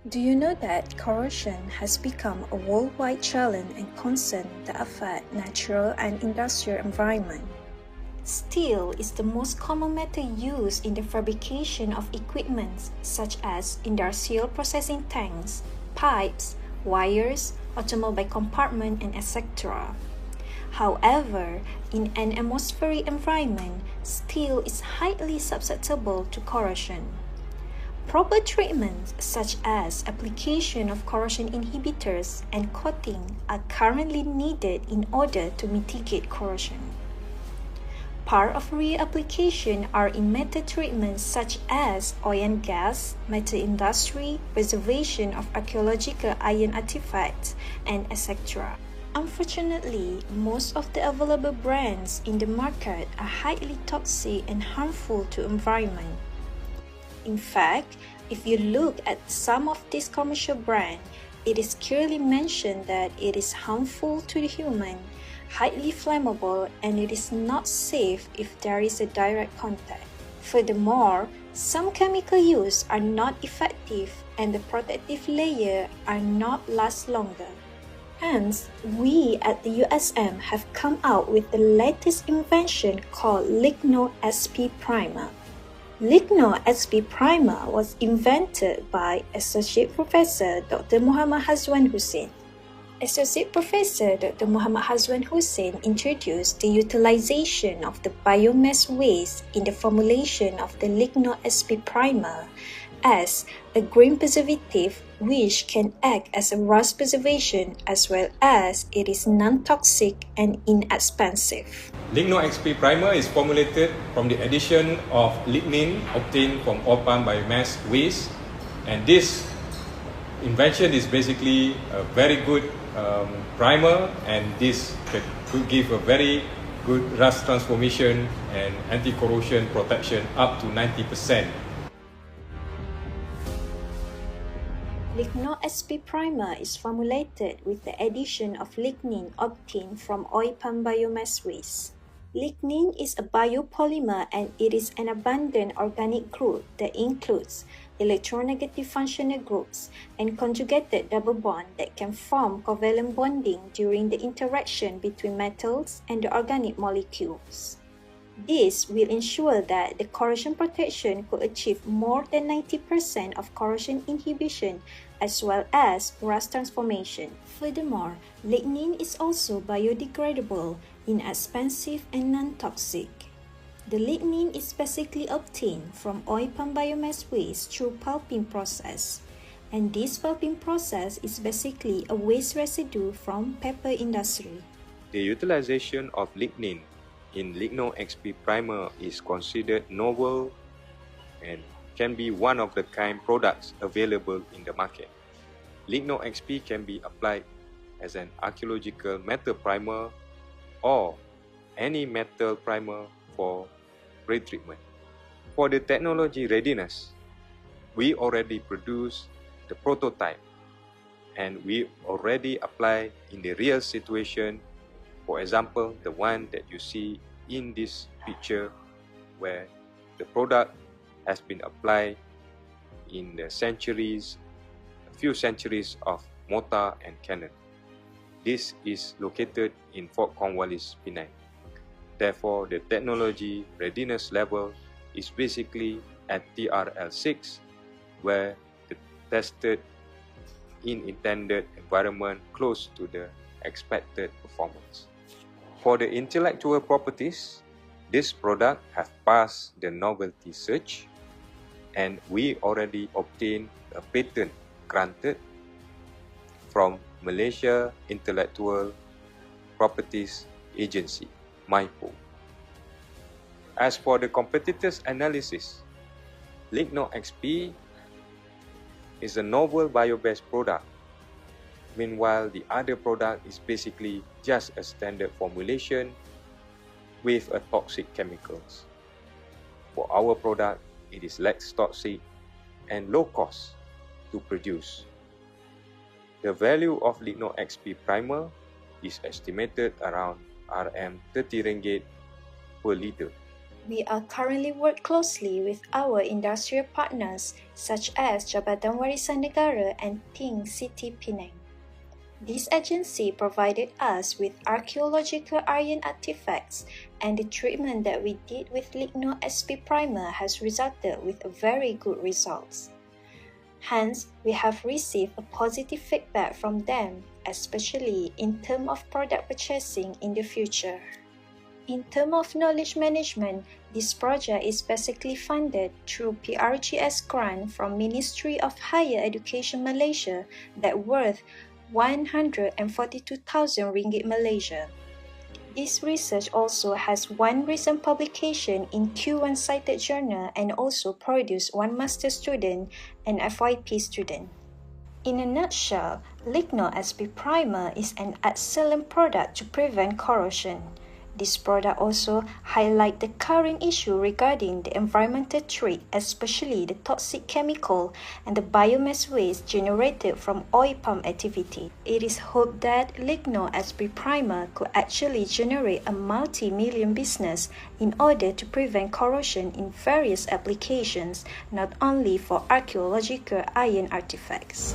Do you know that corrosion has become a worldwide challenge and concern that affect natural and industrial environment? Steel is the most common metal used in the fabrication of equipment such as industrial processing tanks, pipes, wires, automobile compartment, and etc. However, in an atmospheric environment, steel is highly susceptible to corrosion. Proper treatments such as application of corrosion inhibitors and coating are currently needed in order to mitigate corrosion. Part of reapplication are in metal treatments such as oil and gas, metal industry, preservation of archaeological iron artifacts, and etc. Unfortunately, most of the available brands in the market are highly toxic and harmful to environment. In fact, if you look at some of these commercial brands, it is clearly mentioned that it is harmful to the human, highly flammable, and it is not safe if there is a direct contact. Furthermore, some chemical use are not effective and the protective layer are not last longer. Hence, we at the USM have come out with the latest invention called LIGNO-XP primer. LIGNO-XP primer was invented by Associate Professor Dr. Muhammad Hazwan Hussain. Associate Professor Dr. Muhammad Hazwan Hussain introduced the utilization of the biomass waste in the formulation of the LIGNO-XP primer as a green preservative which can act as a rust preservation as well as it is non-toxic and inexpensive. LIGNO-XP primer is formulated from the addition of lignin obtained from oil palm biomass waste, and this invention is basically a very good primer, and this could give a very good rust transformation and anti-corrosion protection up to 90%. LIGNO-XP primer is formulated with the addition of lignin obtained from oil palm biomass waste. Lignin is a biopolymer and it is an abundant organic group that includes electronegative functional groups and conjugated double bond that can form covalent bonding during the interaction between metals and the organic molecules. This will ensure that the corrosion protection could achieve more than 90% of corrosion inhibition as well as rust transformation. Furthermore, lignin is also biodegradable, inexpensive, and non-toxic. The lignin is basically obtained from oil palm biomass waste through pulping process, and this pulping process is basically a waste residue from paper industry. The utilization of lignin in LIGNO-XP primer is considered novel and can be one of the kind products available in the market. LIGNO-XP can be applied as an archaeological metal primer or any metal primer for pre-treatment. For the technology readiness, we already produce the prototype and we already apply in the real situation. For example, the one that you see in this picture where the product has been applied in the a few centuries of mortar and cannon. This is located in Fort Cornwallis, Penang. Therefore, the technology readiness level is basically at TRL6, where the tested in intended environment close to the expected performance. For the intellectual properties, this product has passed the novelty search and we already obtained a patent granted from Malaysia Intellectual Properties Agency, MIPO. As for the competitors' analysis, LIGNO-XP is a novel bio-based product. Meanwhile, the other product is basically just a standard formulation with a toxic chemicals. For our product, it is less toxic and low cost to produce. The value of LIGNO-XP primer is estimated around RM30 per liter. We are currently work closely with our industrial partners such as Jabatan Warisan Negara and Think City Penang. This agency provided us with archaeological iron artifacts, and the treatment that we did with LIGNO-XP primer has resulted with very good results. Hence, we have received a positive feedback from them, especially in terms of product purchasing in the future. In terms of knowledge management, this project is basically funded through PRGS grant from Ministry of Higher Education Malaysia that worth 142,000 ringgit Malaysia. This research also has one recent publication in Q1 cited journal and also produced one master student and FYP student. In a nutshell, LIGNO-XP primer is an excellent product to prevent corrosion. This product also highlights the current issue regarding the environmental threat, especially the toxic chemical and the biomass waste generated from oil palm activity. It is hoped that LIGNO-XP primer could actually generate a multi-million business in order to prevent corrosion in various applications, not only for archaeological iron artifacts.